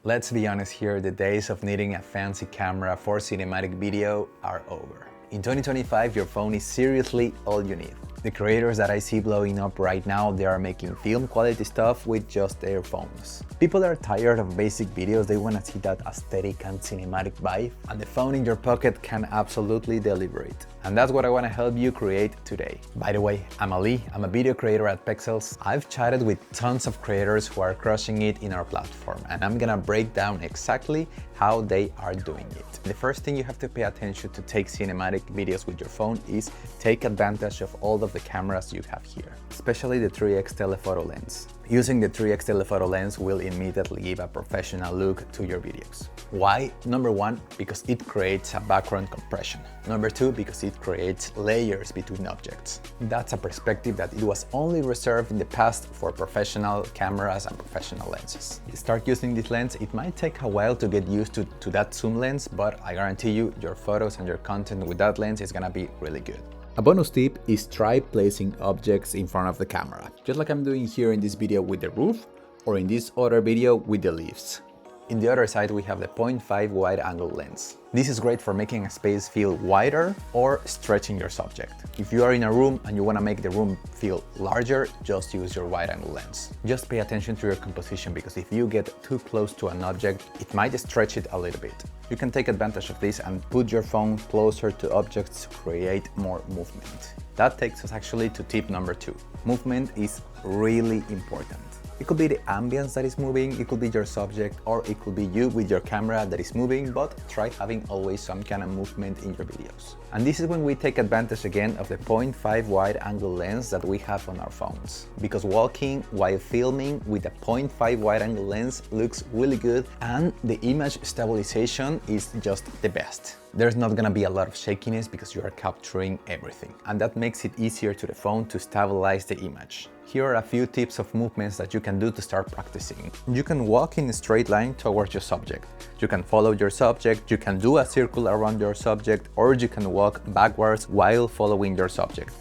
Let's be honest here, the days of needing a fancy camera for cinematic video are over. In 2025, your phone is seriously all you need. The creators that I see blowing up right now, they are making film quality stuff with just their phones. People are tired of basic videos, they want to see that aesthetic and cinematic vibe, and the phone in your pocket can absolutely deliver it. And that's what I want to help you create today. By the way, I'm Ali, I'm a video creator at Pexels. I've chatted with tons of creators who are crushing it in our platform, and I'm gonna break down exactly how they are doing it. The first thing you have to pay attention to take cinematic videos with your phone is take advantage of all of the cameras you have here, especially the 3x telephoto lens. Using the 3x telephoto lens will immediately give a professional look to your videos. Why? Number one, because it creates a background compression. Number two, because it creates layers between objects. That's a perspective that it was only reserved in the past for professional cameras and professional lenses. You start using this lens, it might take a while to get used to that zoom lens, but I guarantee you your photos and your content with that lens is gonna be really good. A bonus tip is try placing objects in front of the camera, just like I'm doing here in this video with the roof, or in this other video with the leaves. In the other side, we have the 0.5 wide angle lens. This is great for making a space feel wider or stretching your subject. If you are in a room and you want to make the room feel larger, just use your wide angle lens. Just pay attention to your composition, because if you get too close to an object, it might stretch it a little bit. You can take advantage of this and put your phone closer to objects to create more movement. That takes us actually to tip number 2. Movement is really important. It could be the ambience that is moving, it could be your subject, or it could be you with your camera that is moving, but try having always some kind of movement in your videos. And this is when we take advantage again of the 0.5 wide angle lens that we have on our phones. Because walking while filming with a 0.5 wide angle lens looks really good, and the image stabilization is just the best. There's not gonna be a lot of shakiness because you are capturing everything, and that makes it easier to the phone to stabilize the image. Here are a few tips of movements that you can do to start practicing. You can walk in a straight line towards your subject. You can follow your subject, you can do a circle around your subject, or you can walk backwards while following your subject.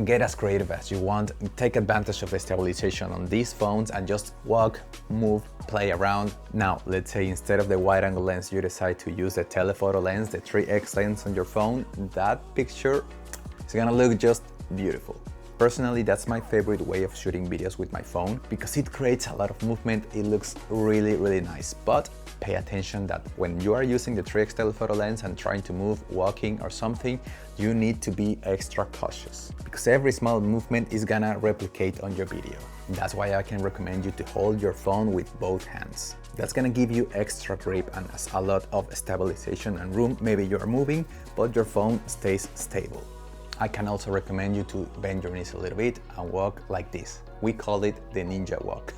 Get as creative as you want, take advantage of the stabilization on these phones and just walk, move, play around. Now, let's say instead of the wide angle lens, you decide to use the telephoto lens, the 3x lens on your phone. That picture is gonna look just beautiful. Personally, that's my favorite way of shooting videos with my phone because it creates a lot of movement, it looks really, really nice. But pay attention that when you are using the 3x telephoto lens and trying to move, walking or something, you need to be extra cautious because every small movement is gonna replicate on your video. That's why I can recommend you to hold your phone with both hands. That's gonna give you extra grip and a lot of stabilization and room. Maybe you're moving, but your phone stays stable. I can also recommend you to bend your knees a little bit and walk like this. We call it the ninja walk.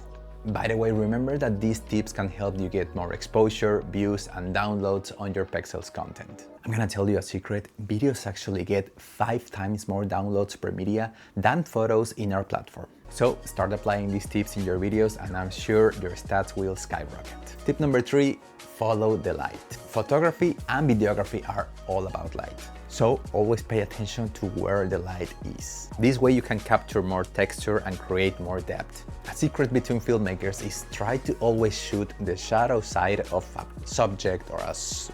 By the way, remember that these tips can help you get more exposure, views, and downloads on your Pexels content. I'm gonna tell you a secret, videos actually get 5 times more downloads per media than photos in our platform. So start applying these tips in your videos and I'm sure your stats will skyrocket. Tip number 3, follow the light. Photography and videography are all about light. So always pay attention to where the light is. This way you can capture more texture and create more depth. A secret between filmmakers is try to always shoot the shadow side of a subject or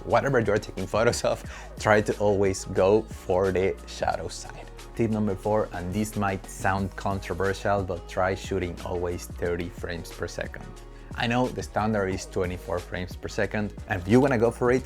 whatever you're taking photos of, try to always go for the shadow side. Tip number 4, and this might sound controversial, but try shooting always 30 frames per second. I know the standard is 24 frames per second, and if you wanna go for it,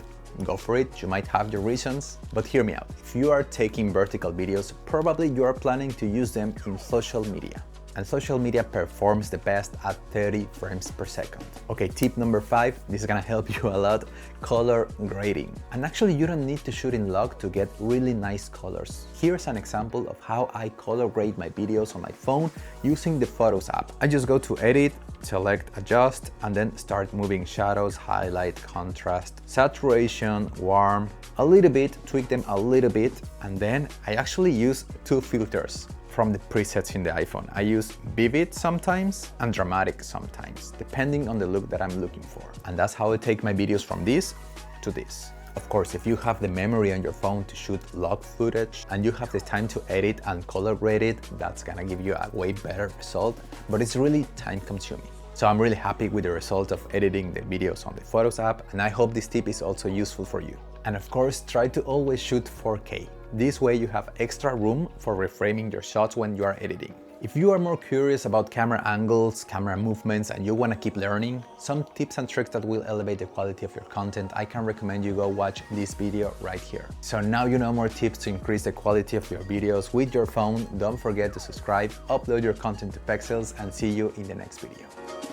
you might have your reasons, but hear me out. If you are taking vertical videos, probably you are planning to use them in social media. And social media performs the best at 30 frames per second. Okay, tip number 5, this is gonna help you a lot, color grading. And actually you don't need to shoot in log to get really nice colors. Here's an example of how I color grade my videos on my phone using the Photos app. I just go to Edit, select Adjust, and then start moving shadows, highlight, contrast, saturation, warm, a little bit, tweak them a little bit, and then I actually use 2 filters from the presets in the iPhone. I use vivid sometimes and dramatic sometimes, depending on the look that I'm looking for. And that's how I take my videos from this to this. Of course, if you have the memory on your phone to shoot log footage and you have the time to edit and color grade it, that's gonna give you a way better result, but it's really time consuming. So I'm really happy with the result of editing the videos on the Photos app, and I hope this tip is also useful for you. And of course, try to always shoot 4K. This way you have extra room for reframing your shots when you are editing. If you are more curious about camera angles, camera movements, and you want to keep learning some tips and tricks that will elevate the quality of your content, I can recommend you go watch this video right here. So now you know more tips to increase the quality of your videos with your phone. Don't forget to subscribe, upload your content to Pexels, and see you in the next video.